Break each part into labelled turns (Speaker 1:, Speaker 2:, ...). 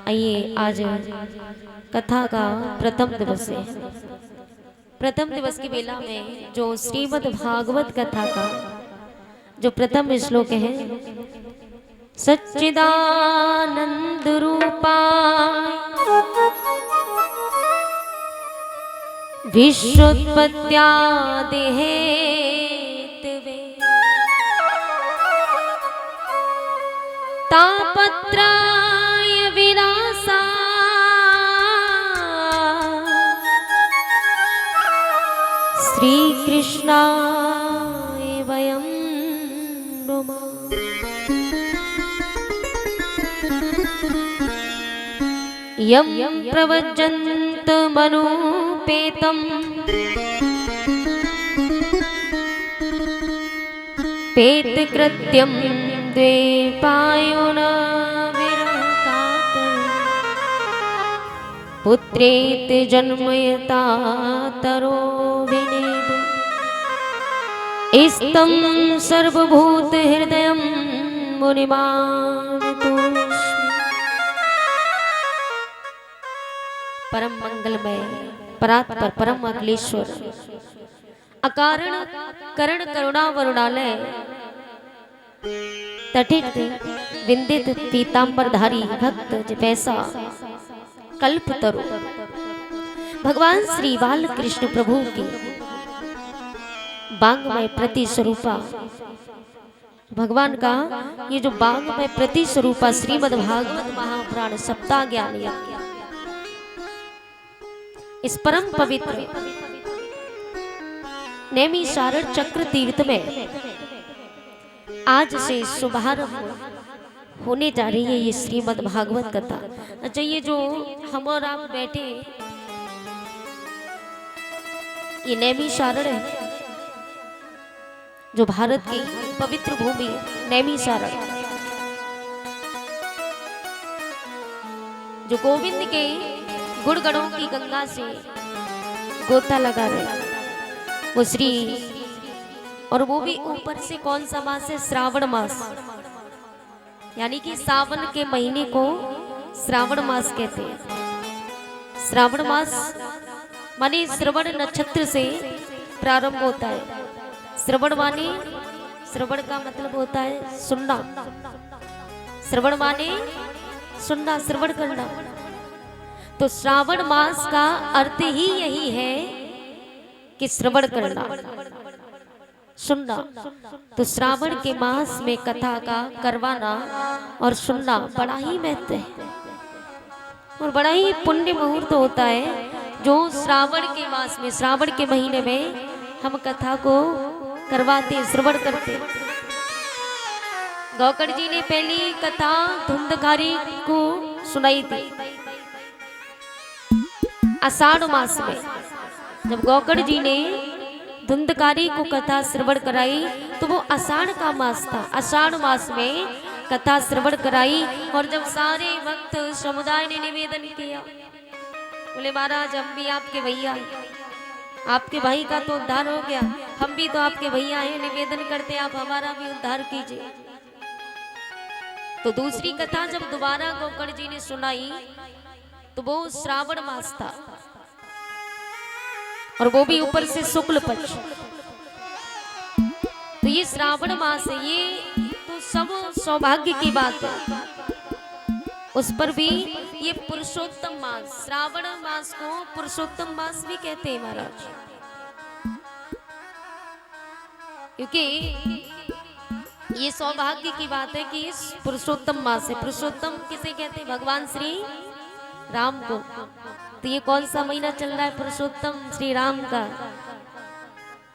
Speaker 1: आइए आज कथा का प्रथम दिवस है। प्रथम दिवस की बेला में जो श्रीमद् भागवत कथा का जो प्रथम श्लोक है, सच्चिदानंद रूपाय विश्वोत्पत्त्यादि हेतवे तापत्राय विनाशाय श्री कृष्णाय वयं नुमः। यं प्रवज्जन्तमनुपेतं पेतकृत्यं द्वैपायनो विरहकातर पुत्रेति जन्मयता तरो विनेदु इस्तं सर्वभूत हृदयं मुनिमानतोऽस्मि। परम मंगलमय परात्पर परम अखिलेश्वर अकारण करण करुणा वरुणालय तटित विंदित पीतांबरधारी भक्त जपैसा कल्पतरु भगवान श्री बाल कृष्ण प्रभु की बांगमय प्रति स्वरूपा भगवान का ये जो बांगमय प्रति स्वरूपा श्रीमद् भागवत महापुराण सप्ताह ज्ञान यज्ञ इस परम पवित्र नैमिषारण्य चक्र तीर्थ में आज से शुभारंभ होने जा रही है ये श्रीमद् भागवत कथा। अच्छा, ये जो हम और आप बैठे ये नैमिषारण्य है, जो भारत की पवित्र भूमि नैमिषारण्य, जो गोविंद के गुणगणों की गंगा से गोता लगा रहे वो श्री, और वो भी ऊपर से कौन सा मास है? श्रावण मास, यानी कि सावन के महीने को श्रावण मास कहते हैं। श्रावण मास माने श्रवण नक्षत्र से प्रारंभ होता है। श्रवण माने, श्रवण का मतलब होता है सुनना, श्रवण माने सुनना, श्रवण करना। तो श्रावण मास का अर्थ ही यही है कि श्रवण करना, सुनना। तो श्रावण के मास में कथा का करवाना और सुनना बड़ा ही महत्व है और बड़ा ही पुण्य मुहूर्त होता है जो श्रावण के मास में, श्रावण के महीने में हम कथा को करवाते, श्रवण करते। गौकड़ जी ने पहली कथा धुंधकारी को सुनाई थी आषाढ़ मास में। जब गौकड़ जी ने धुंधकारी को कथा श्रवण कराई तो वो आषाढ़ का मास था। आषाढ़ मास में कथा श्रवण कराई और जब सारे भक्त समुदाय ने निवेदन किया, बोले महाराज हम भी आपके भैया, आपके भाई का तो उद्धार हो गया, हम भी तो आपके भैया हैं, निवेदन करते आप हमारा भी उद्धार कीजिए। तो दूसरी कथा जब दोबारा गौकड़ जी ने सुनाई तो वो श्रावण मास था और वो भी ऊपर से शुक्ल पक्ष। तो ये श्रावण मास है, ये तो सब सौभाग्य की बात है। उस पर भी ये पुरुषोत्तम मास, श्रावण मास को पुरुषोत्तम मास भी कहते हैं महाराज, क्योंकि ये सौभाग्य की बात है कि इस पुरुषोत्तम मास है। पुरुषोत्तम किसे कहते हैं? भगवान श्री राम को। तो ये कौन सा महीना चल रहा है? पुरुषोत्तम श्री राम का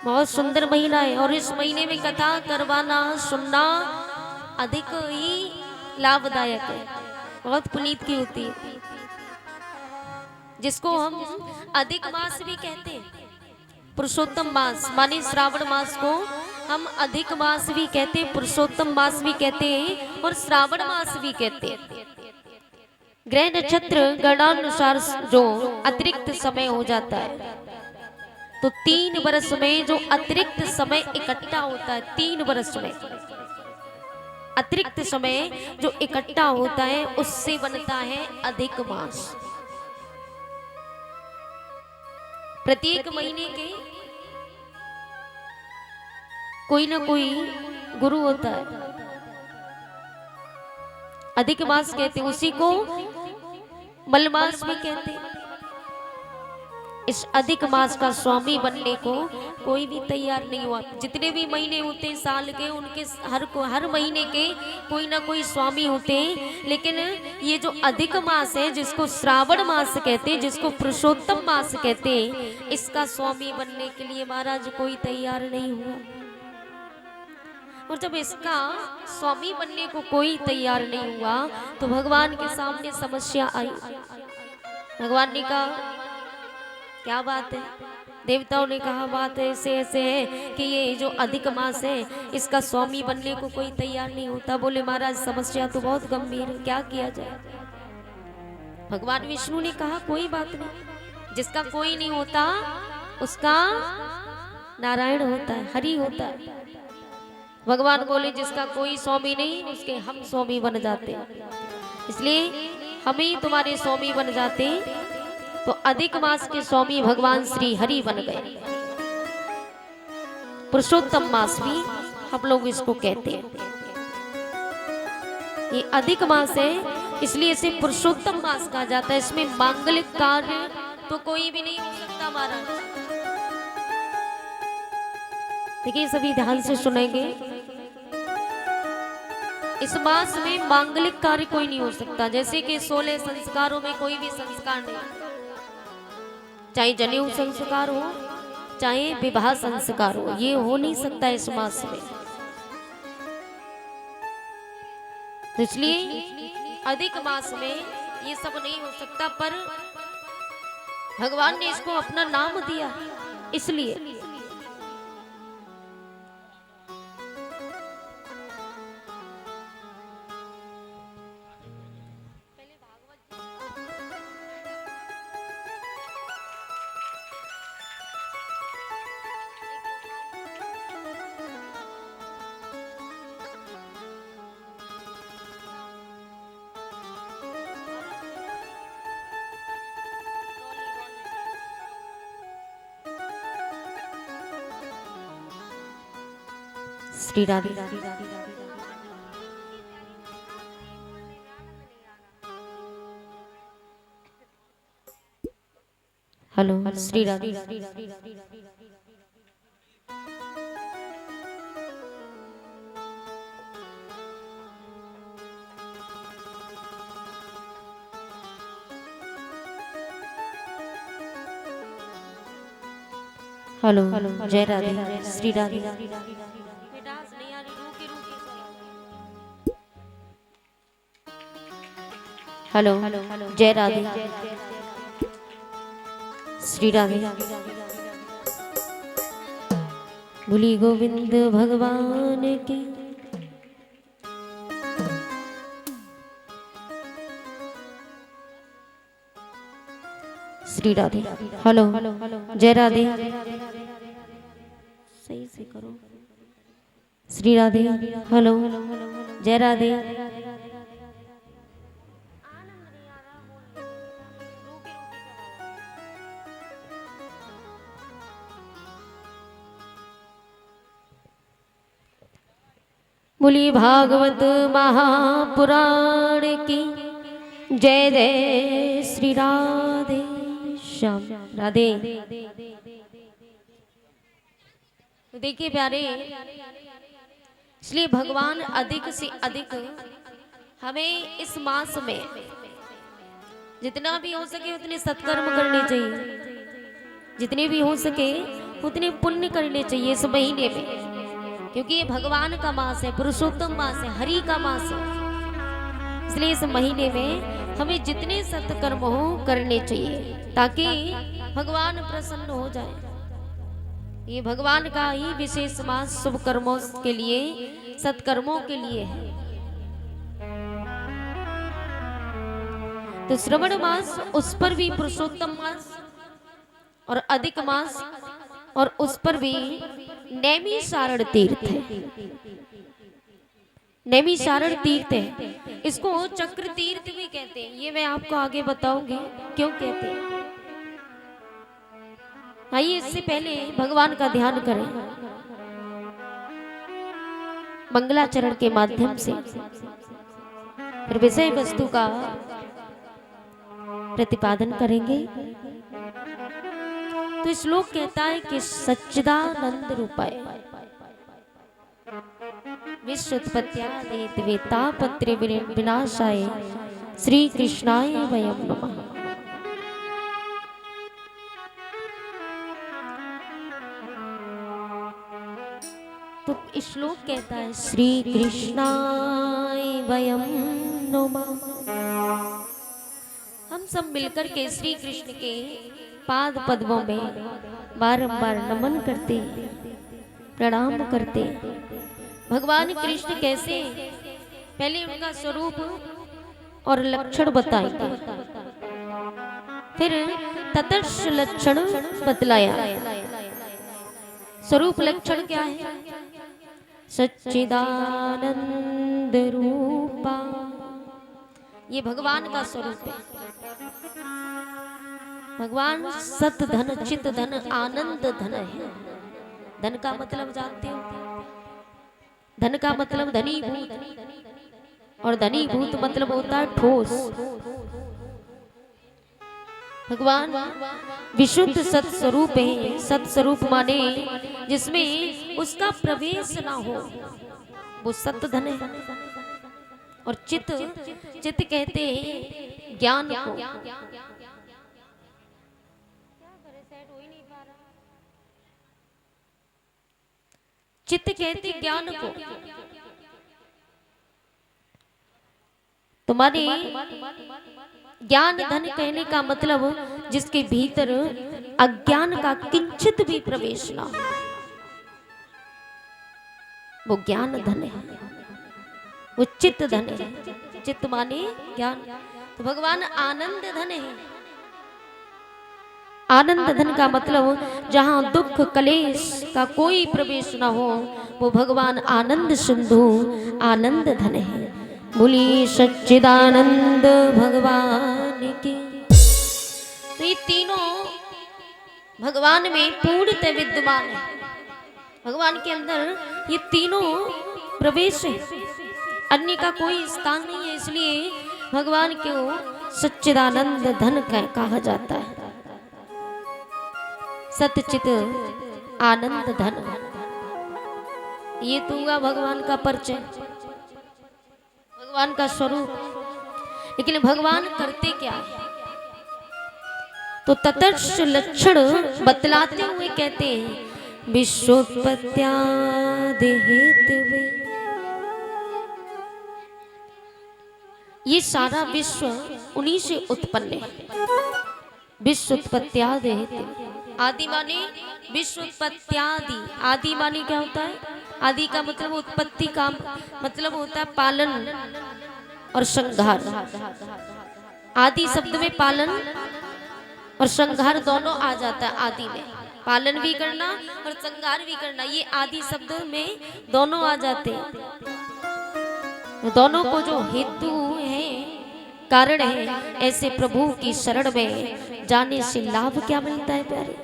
Speaker 1: बहुत सुंदर महीना है और इस महीने में कथा करवाना, सुनना अधिक ही लाभदायक है, बहुत पुनीत की होती है, जिसको हम अधिक मास भी कहते हैं। पुरुषोत्तम मास माने श्रावण मास को हम अधिक मास भी कहते हैं, पुरुषोत्तम मास भी कहते हैं और श्रावण मास भी कहते हैं। ग्रह नक्षत्र गणानुसार जो अतिरिक्त समय हो जाता है, तो 3 वर्ष में जो अतिरिक्त समय इकट्ठा होता है, 3 वर्ष में अतिरिक्त समय जो इकट्ठा होता है उससे बनता है अधिक मास। प्रत्येक महीने के कोई ना कोई गुरु होता है, अधिक मास कहते, उसी को मलमास भी कहते। इस अधिक मास का स्वामी बनने को कोई भी तैयार नहीं हुआ। जितने भी महीने होते हैं साल के, उनके हर महीने के कोई ना कोई स्वामी होते हैं, लेकिन ये जो अधिक मास है, जिसको श्रावण मास कहते हैं, जिसको पुरुषोत्तम मास कहते हैं, इसका स्वामी बनने के लिए महाराज कोई तैयार नहीं हुआ। और जब इसका स्वामी बनने को कोई तैयार नहीं हुआ तो भगवान के सामने समस्या आई। भगवान ने कहा क्या बात है? देवताओं ने कहा बात ऐसे ऐसे है कि ये जो अधिक मास है इसका स्वामी बनने को कोई तैयार नहीं होता। बोले महाराज समस्या तो बहुत गंभीर है, क्या किया जाए? भगवान विष्णु ने कहा कोई बात नहीं, जिसका कोई नहीं होता उसका नारायण होता है, हरि होता है। भगवान बोले जिसका कोई स्वामी नहीं उसके हम स्वामी बन जाते हैं, इसलिए हम ही तुम्हारे स्वामी बन जाते हैं। तो अधिक मास के स्वामी भगवान श्री हरि बन गए। पुरुषोत्तम मास भी हम लोग इसको कहते हैं। ये अधिक मास है इसलिए इसे पुरुषोत्तम मास कहा जाता है। इसमें मांगलिक कार्य तो कोई भी नहीं हो सकता महाराज। देखिए सभी ध्यान से सुनेंगे, इस मास में मांगलिक कार्य कोई नहीं हो सकता। जैसे कि 16 संस्कारों में कोई भी संस्कार नहीं, चाहे जनेऊ संस्कार हो चाहे विवाह संस्कार हो, ये हो नहीं सकता इस मास में। तो इसलिए अधिक मास में ये सब नहीं हो सकता, पर भगवान ने इसको अपना नाम दिया इसलिए। श्री राधे। हेलो श्री राधे। हेलो जय राधे श्री राधे। हेलो जय राधे श्री राधे। बोली गोविंद भगवान की। श्री राधे। हेलो जय राधे, सही से करो। श्री राधे। हेलो जय राधे। बोली भागवत महापुराण की जय जय श्री राधे श्याम राधे। तो देखिए प्यारे, इसलिए भगवान अधिक से अधिक हमें इस मास में जितना भी हो सके उतने सत्कर्म करने चाहिए, जितने भी हो सके उतने पुण्य करने चाहिए इस महीने में, क्योंकि ये भगवान का मास है, पुरुषोत्तम मास है, हरि का मास है। इसलिए इस महीने में हमें जितने सत्कर्म हो करने चाहिए ताकि भगवान प्रसन्न हो जाए। ये भगवान का ही विशेष मास शुभ कर्मों के लिए, सत्कर्मों के लिए है। तो श्रवण मास, उस पर भी पुरुषोत्तम मास और अधिक मास, और उस पर भी नैमिषारण तीर्थ है। नैमिषारण तीर्थ है, इसको चक्र तीर्थ भी कहते हैं। ये मैं आपको आगे बताऊंगी क्यों कहते हैं। आइए इससे पहले भगवान का ध्यान करें मंगलाचरण के माध्यम से, फिर विषय वस्तु का प्रतिपादन करेंगे। तो श्लोक कहता है कि सच्चिदानंद रूपाय विश्वोत्पत्त्यादि तापत्रय विनाशाय श्री कृष्णाय वयं नमः। तो श्लोक कहता है श्री कृष्णाय वयं नमः। हम सब मिलकर के श्री कृष्ण के पाद पद्मों में बारंबार नमन करते, प्रणाम करते। भगवान कृष्ण कैसे, पहले उनका स्वरूप और लक्षण बताएंगे, फिर तत्ष लक्षण बतलाया। स्वरूप लक्षण क्या है? सच्चिदानंद रूपा, ये भगवान का स्वरूप है। भगवान सत धन चित धन आनंद धन है। धन का मतलब जानते हो? धन का मतलब धनीभूत, और धनीभूत मतलब होता है ठोस। भगवान विशुद्ध सत्स्वरूप है। सत्स्वरूप माने जिसमें उसका प्रवेश ना हो, वो सत्य धन है। और चित्त, चित्त कहते हैं ज्ञान को। चित्त कहते ज्ञान को। तुम्हारे ज्ञान धन कहने का मतलब जिसके भीतर अज्ञान का किंचित भी प्रवेश ना हो, वो ज्ञान धन है, वो चित्त धन है। चित्त माने ज्ञान। तो भगवान आनंद धन है। आनंद धन का मतलब जहां दुख कलेश का कोई प्रवेश ना हो, वो भगवान आनंद सिंधु आनंद धन है। बोली सच्चिदानंद भगवान की। तो ये तीनों भगवान में पूर्णतः विद्यमान है। भगवान के अंदर ये तीनों प्रवेश है, अन्य का कोई स्थान नहीं है। इसलिए भगवान को सच्चिदानंद धन कहा जाता है। सतचित आनंद धन, ये तो हुआ भगवान का परिचय, भगवान का स्वरूप। लेकिन भगवान करते क्या है? तो तत्ष लक्षण बतलाते हुए कहते हैं विश्वोत्पत्त्यादि हेतवे। ये सारा विश्व उन्हीं से उत्पन्न है। विश्वोत्पत्त्यादि हेतवे, आदि माने विश्वोत्पत्त्यादि। आदि माने क्या होता है? आदि का मतलब उत्पत्ति का मतलब होता है पालन और संहार। आदि शब्द में पालन और संहार दोनों आ जाता है। आदि में पालन भी करना और संहार भी करना, ये आदि शब्द में दोनों आ जाते हैं। दोनों को जो हेतु है, कारण है, ऐसे प्रभु की शरण में जाने से लाभ क्या मिलता है प्यारे?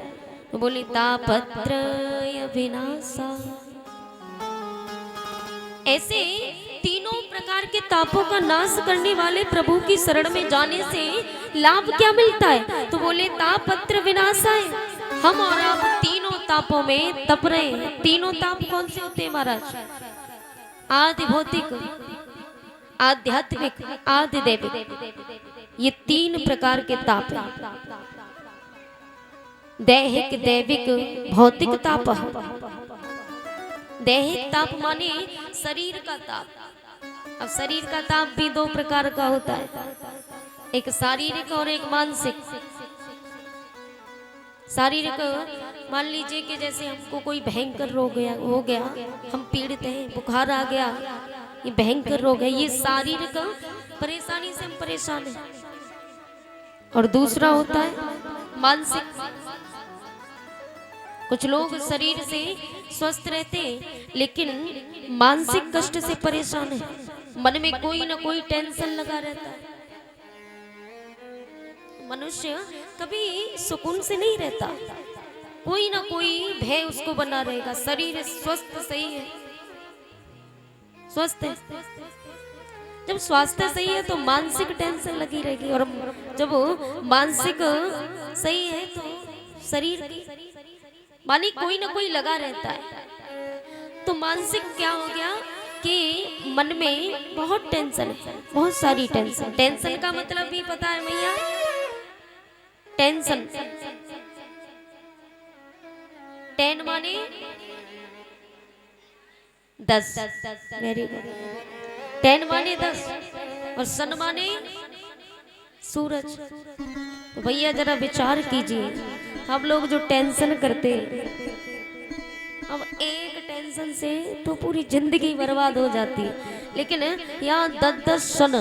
Speaker 1: तो बोले तापत्रय विनाशा। ऐसे तीनों प्रकार के तापों का नाश करने वाले प्रभु की शरण में जाने से लाभ क्या मिलता है? तो बोले तापत्र विनाशाय। हम और आप तीनों तापों में तप रहे हैं। तीनों ताप कौन से होते हैं महाराज? आदि भौतिक, आध्यात्मिक, आदि दैविक। ये तीन प्रकार के ताप हैं। दैहिक, दैविक, भौतिक ताप। दैहिक ताप माने शरीर का ताप। अब शरीर का ताप भी दो प्रकार का होता है, एक शारीरिक और एक मानसिक। शारीरिक मान लीजिए कि जैसे हमको कोई भयंकर रोग हो गया, हम पीड़ित हैं, बुखार आ गया, ये भयंकर रोग है, ये शारीरिक परेशानी से हम परेशान हैं। और दूसरा होता है मानसिक। कुछ लोग शरीर से स्वस्थ रहते लेकिन मानसिक कष्ट से परेशान है, मन में कोई ना कोई टेंशन लगा रहता है। मनुष्य कभी सुकून से नहीं रहता, कोई ना कोई भय उसको बना रहेगा। शरीर स्वस्थ सही है, स्वस्थ है, जब स्वास्थ्य सही है तो मानसिक टेंशन लगी रहेगी, और जब मानसिक सही है तो शरीर की मानी कोई ना कोई लगा रहता है। तो मानसिक क्या हो गया कि मन में बहुत टेंशन है, बहुत सारी टेंशन। टेंशन का मतलब भी पता है भैया? टेंशन, टेन माने 10, वेरी गुड। 10 माने 10 और सन माने सूरज। तो भैया जरा विचार कीजिए, हम लोग जो टेंशन करते, अब एक टेंशन से तो पूरी जिंदगी बर्बाद हो जाती है, लेकिन यहाँ 10-10 सन,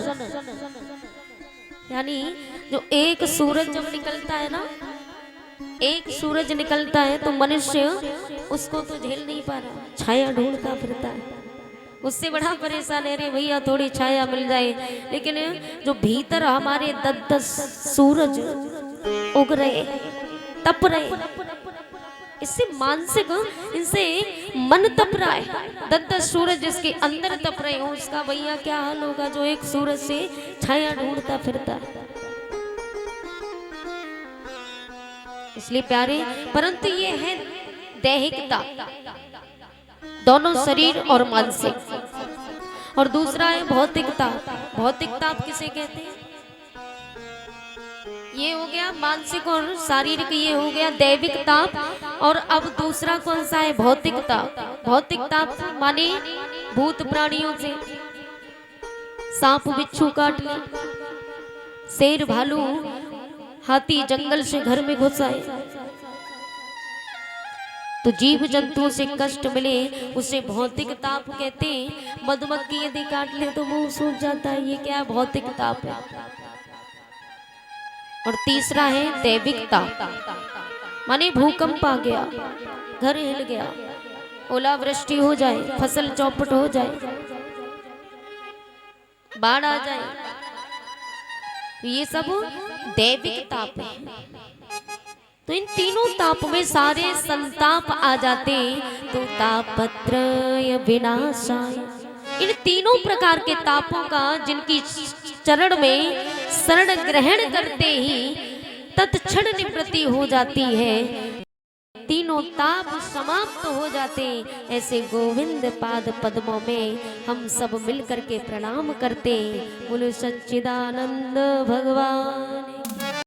Speaker 1: यानी जो एक सूरज जब निकलता है ना, एक सूरज निकलता है तो मनुष्य उसको तो झेल नहीं पा रहा, छाया ढूंढता फिरता है, उससे बड़ा परेशान है। अरे भैया थोड़ी छाया मिल जाए, लेकिन जो भीतर हमारे 10-10 सूरज उग रहे, तप रहे, इससे मानसिक, इनसे मन तप रहा है। 10-10 सूरज जिसके अंदर तप रहे हो, उसका भैया क्या हाल होगा जो एक सूरज से छाया ढूंढता फिरता है। इसलिए प्यारे, परंतु ये है दैहिकता, दोनों शरीर और मानसिक। और दूसरा है भौतिकता। भौतिकता आप किसे कहते हैं? ये हो गया मानसिक और शारीरिक, ये हो गया दैविक ताप। और अब दूसरा कौन सा है? भौतिक ताप। भौतिक ताप माने भूत प्राणियों से, सांप बिच्छू काट ले, शेर भालू हाथी जंगल से घर में घुस आए, तो जीव जंतुओं से कष्ट मिले उसे भौतिक ताप कहते हैं। मधुमक्खी यदि काट ले तो मुंह सूज जाता है, ये क्या भौतिक ताप है। और तीसरा है दैविक ताप, माने भूकंप आ गया, घर हिल गया, ओलावृष्टि हो जाए, फसल चौपट हो जाए, बाढ़ आ जाए, ये सब दैविक ताप है। तो इन तीनों ताप में सारे संताप आ जाते तो तापत्रय विनाशाय। इन तीनों प्रकार के तापों का जिनकी चरण में शरण ग्रहण करते ही तत्क्षण निवृत्ति हो जाती है, तीनों ताप समाप्त हो जाते। ऐसे गोविंद पाद पद्मों में हम सब मिलकर के प्रणाम करते। बोलो सच्चिदानंद भगवान।